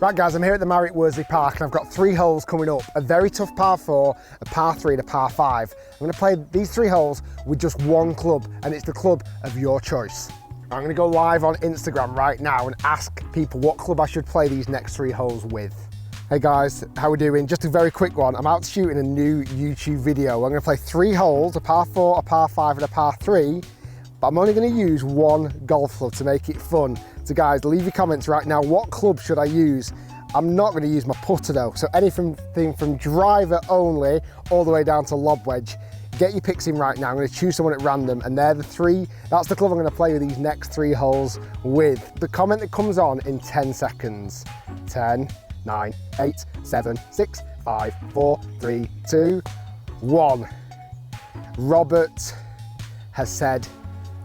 Right guys, I'm here at the Marriott Worsley Park and I've got 3 holes coming up. A very tough par 4, a par 3 and a par 5. I'm going to play these 3 holes with just one club and it's the club of your choice. I'm going to go live on Instagram right now and ask people what club I should play these next 3 holes with. Hey guys, how we doing? Just a very quick one. I'm out shooting a new YouTube video. I'm going to play 3 holes, a par 4, a par 5 and a par 3. But I'm only going to use one golf club to make it fun. So guys, leave your comments right now. What club should I use? I'm not going to use my putter though. So anything from driver only all the way down to lob wedge. Get your picks in right now. I'm going to choose someone at random and they're the 3. That's the club I'm going to play with these next 3 holes with. The comment that comes on in 10 seconds. 10, 9, 8, 7, 6, 5, 4, 3, 2, 1. Robert has said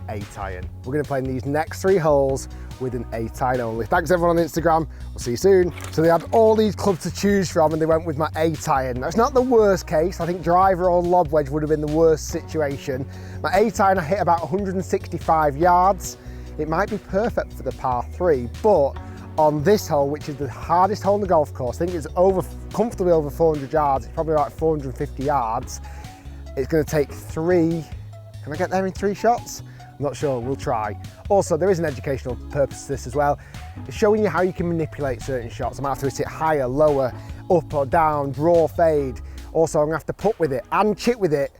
8-iron. We're going to play in these next 3 holes with an 8-iron only. Thanks everyone on Instagram. We'll see you soon. So they had all these clubs to choose from and they went with my 8-iron. That's not the worst case. I think driver or lob wedge would have been the worst situation. My 8-iron I hit about 165 yards. It might be perfect for the par 3, but on this hole, which is the hardest hole in the golf course, I think it's comfortably over 400 yards. It's probably like 450 yards. It's going to take 3. Can I get there in 3 shots? I'm not sure, we'll try. Also, there is an educational purpose to this as well. It's showing you how you can manipulate certain shots. I might have to hit it higher, lower, up or down, draw, fade. Also, I'm gonna have to putt with it and chip with it.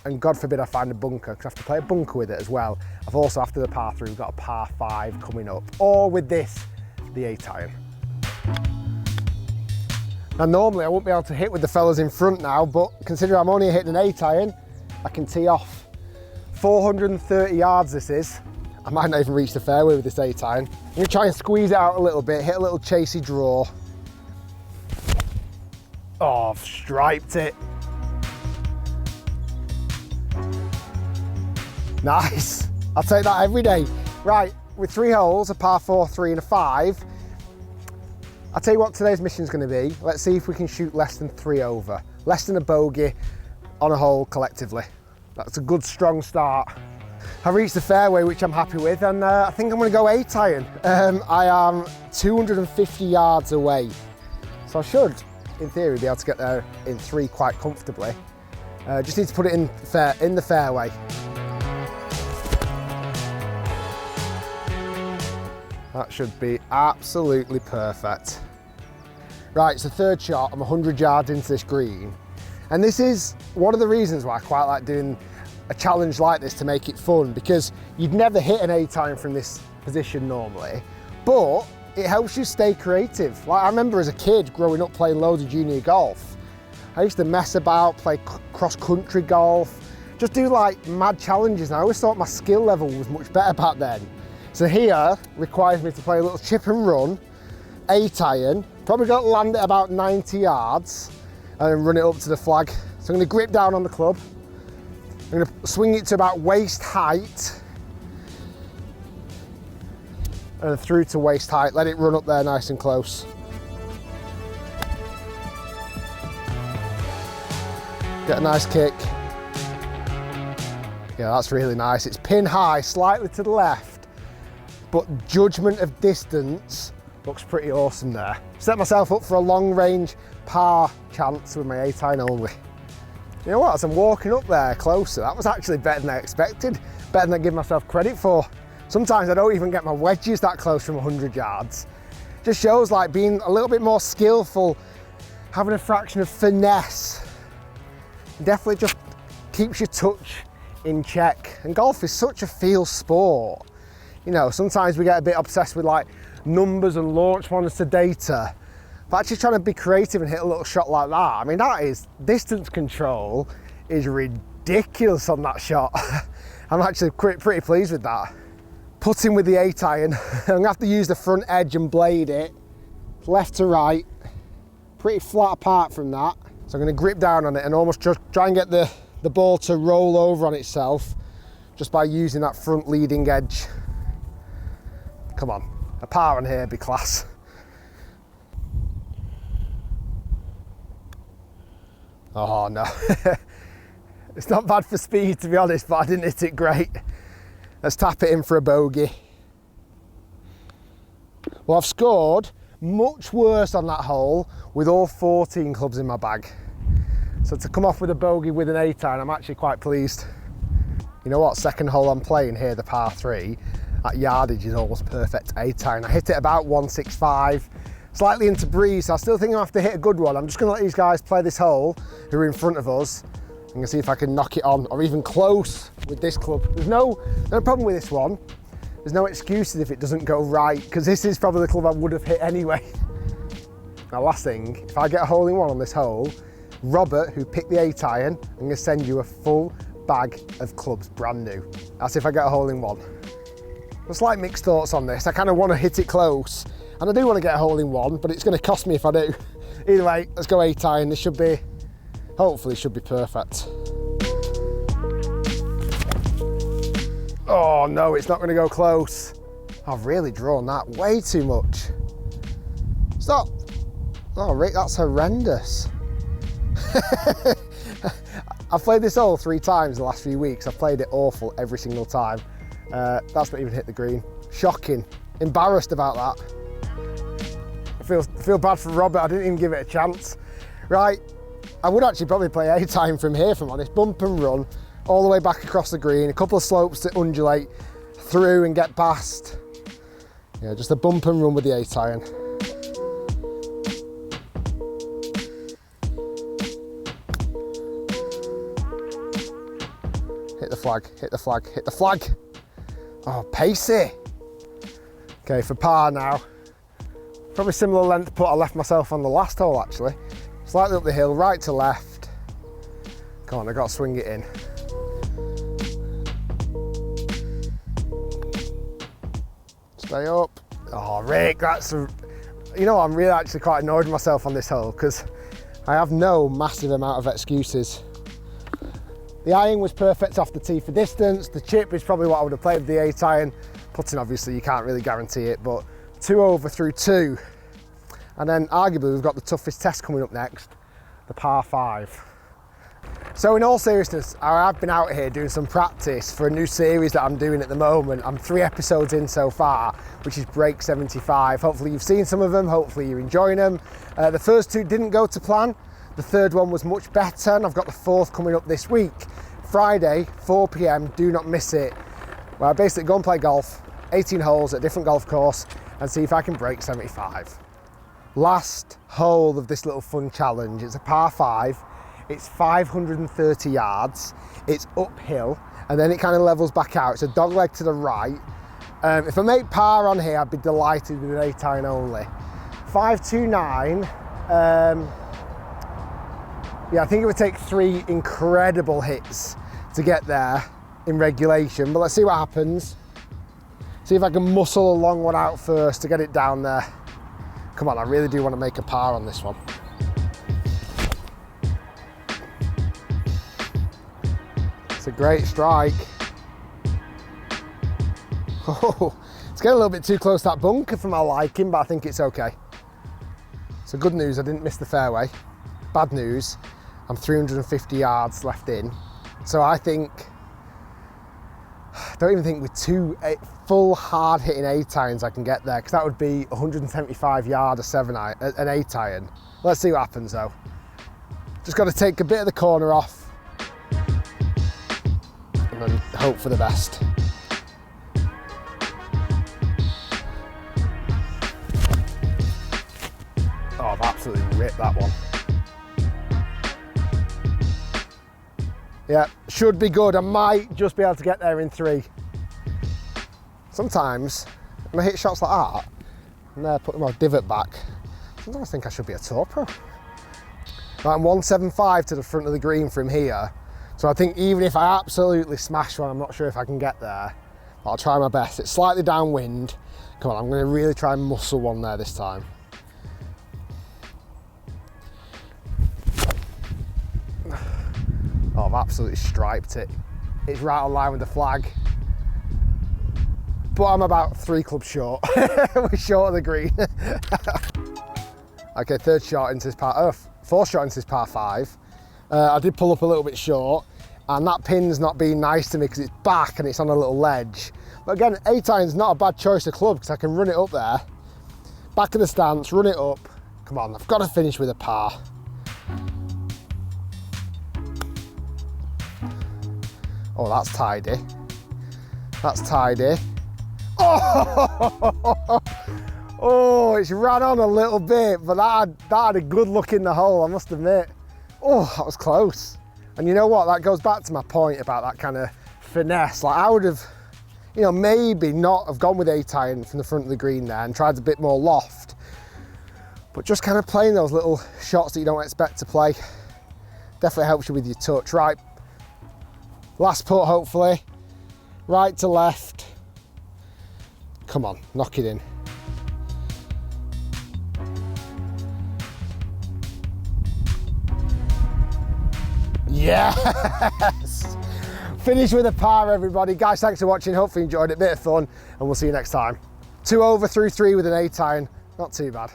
And God forbid I find a bunker, because I have to play a bunker with it as well. I've also, after the par 3, we've got a par 5 coming up. Or with this, the 8-iron. Now, normally I won't be able to hit with the fellas in front now, but considering I'm only hitting an 8-iron, I can tee off. 430 yards this is. I might not even reach the fairway with this 8-iron. I'm gonna try and squeeze it out a little bit, hit a little chasey draw. Oh, I've striped it. Nice, I'll take that every day. Right, with 3 holes, a par 4, 3 and a 5. I'll tell you what today's mission is gonna be. Let's see if we can shoot less than 3 over. Less than a bogey on a hole collectively. That's a good strong start. I've reached the fairway, which I'm happy with, and I think I'm going to go 8-iron. I am 250 yards away, so I should, in theory, be able to get there in 3 quite comfortably. Just need to put it in the fairway. That should be absolutely perfect. Right, it's the 3rd shot. I'm 100 yards into this green. And this is one of the reasons why I quite like doing a challenge like this to make it fun, because you'd never hit an 8-iron from this position normally, but it helps you stay creative. Like I remember as a kid growing up playing loads of junior golf. I used to mess about, play cross-country golf, just do like mad challenges, and I always thought my skill level was much better back then. So here requires me to play a little chip and run, 8-iron, probably got to land at about 90 yards, and then run it up to the flag. So I'm going to grip down on the club. I'm going to swing it to about waist height. And through to waist height. Let it run up there nice and close. Get a nice kick. Yeah, that's really nice. It's pin high, slightly to the left, but judgment of distance looks pretty awesome there. Set myself up for a long range par chance with my 8-iron only. You know what, as I'm walking up there closer, that was actually better than I expected, better than I give myself credit for. Sometimes I don't even get my wedges that close from 100 yards. Just shows like being a little bit more skillful, having a fraction of finesse. Definitely just keeps your touch in check. And golf is such a feel sport. You know, sometimes we get a bit obsessed with like numbers and launch monitor data. But actually trying to be creative and hit a little shot like that, I mean, that is, distance control is ridiculous on that shot. I'm actually pretty pleased with that. Putting with the 8-iron, I'm gonna have to use the front edge and blade it, left to right, pretty flat apart from that. So I'm gonna grip down on it and almost just try and get the ball to roll over on itself just by using that front leading edge. Come on, a par on here, be class. Oh no, it's not bad for speed to be honest, but I didn't hit it great. Let's tap it in for a bogey. Well, I've scored much worse on that hole with all 14 clubs in my bag. So to come off with a bogey with an 8 iron, I'm actually quite pleased. You know what, second hole I'm playing here, the par 3, that yardage is almost perfect 8 iron. I hit it about 165, slightly into breeze, so I still think I have to hit a good one. I'm just gonna let these guys play this hole who are in front of us. I'm gonna see if I can knock it on or even close with this club. There's no problem with this one. There's no excuses if it doesn't go right, because this is probably the club I would have hit anyway. Now last thing, if I get a hole in one on this hole, Robert, who picked the 8 iron, I'm gonna send you a full bag of clubs, brand new. That's if I get a hole in one. There's like mixed thoughts on this. I kind of want to hit it close, and I do want to get a hole in one, but it's going to cost me if I do. Either way, let's go 8 iron. This should be, hopefully, should be perfect. Oh no, it's not going to go close. I've really drawn that way too much. Stop. Oh, Rick, that's horrendous. I've played this hole 3 times the last few weeks. I've played it awful every single time. That's not even hit the green. Shocking. Embarrassed about that. I feel bad for Robert. I didn't even give it a chance. Right, I would actually probably play 8 iron from here, if I'm honest. Bump and run all the way back across the green. A couple of slopes to undulate through and get past. Yeah, just a bump and run with the 8 iron. Hit the flag, hit the flag, hit the flag. Oh, pacey. Okay, for par now. Probably similar length putt I left myself on the last hole actually. Slightly up the hill, right to left. Come on, I've got to swing it in. Stay up. Oh, Rick, that's a... You know what, I'm really actually quite annoyed with myself on this hole because I have no massive amount of excuses. The iron was perfect off the tee for distance. The chip is probably what I would have played with the 8 iron. Putting, obviously, you can't really guarantee it, but 2 over through 2. And then arguably we've got the toughest test coming up next, the par 5. So in all seriousness, I've been out here doing some practice for a new series that I'm doing at the moment. I'm 3 episodes in so far, which is Break 75. Hopefully you've seen some of them, hopefully you're enjoying them. The first 2 didn't go to plan. The third one was much better, and I've got the 4th coming up this week. Friday, 4 PM, do not miss it. Well, I basically go and play golf, 18 holes at a different golf course, and see if I can break 75. Last hole of this little fun challenge. It's a par 5. It's 530 yards. It's uphill, and then it kind of levels back out. It's a dog leg to the right. If I make par on here, I'd be delighted with an 8 iron only. 529. Yeah, I think it would take 3 incredible hits to get there in regulation, but let's see what happens. See if I can muscle a long one out first to get it down there. Come on, I really do want to make a par on this one. It's a great strike. Oh, it's getting a little bit too close to that bunker for my liking, but I think it's okay. So good news, I didn't miss the fairway. Bad news, I'm 350 yards left in. So I don't even think with 2 full hard hitting 8 irons I can get there, because that would be 175 yard an 8 iron. Let's see what happens though. Just got to take a bit of the corner off and then hope for the best. Oh, I've absolutely ripped that one. Yeah, should be good. I might just be able to get there in 3. Sometimes, when I hit shots like that, and putting my divot back, sometimes I think I should be a tour pro. Right, I'm 175 to the front of the green from here. So I think even if I absolutely smash one, I'm not sure if I can get there. But I'll try my best. It's slightly downwind. Come on, I'm going to really try and muscle one there this time. Oh, I've absolutely striped it. It's right on line with the flag. But I'm about 3 clubs short. We're short of the green. Okay, 3rd shot into this par, 4th shot into this par 5. I did pull up a little bit short, and that pin's not being nice to me because it's back and it's on a little ledge. But again, 8 iron's not a bad choice of club because I can run it up there. Back of the stance, run it up. Come on, I've got to finish with a par. Oh, that's tidy. That's tidy. Oh, oh, it's ran on a little bit, but that had a good look in the hole, I must admit. Oh, that was close. And you know what? That goes back to my point about that kind of finesse. Like, I would have, you know, maybe not have gone with 8-iron from the front of the green there and tried a bit more loft. But just kind of playing those little shots that you don't expect to play definitely helps you with your touch. Right, last putt hopefully. Right to left. Come on, knock it in. Yes! Finish with a par, everybody. Guys, thanks for watching. Hopefully you enjoyed it. Bit of fun, and we'll see you next time. 2 over through 3 with an 8-iron. Not too bad.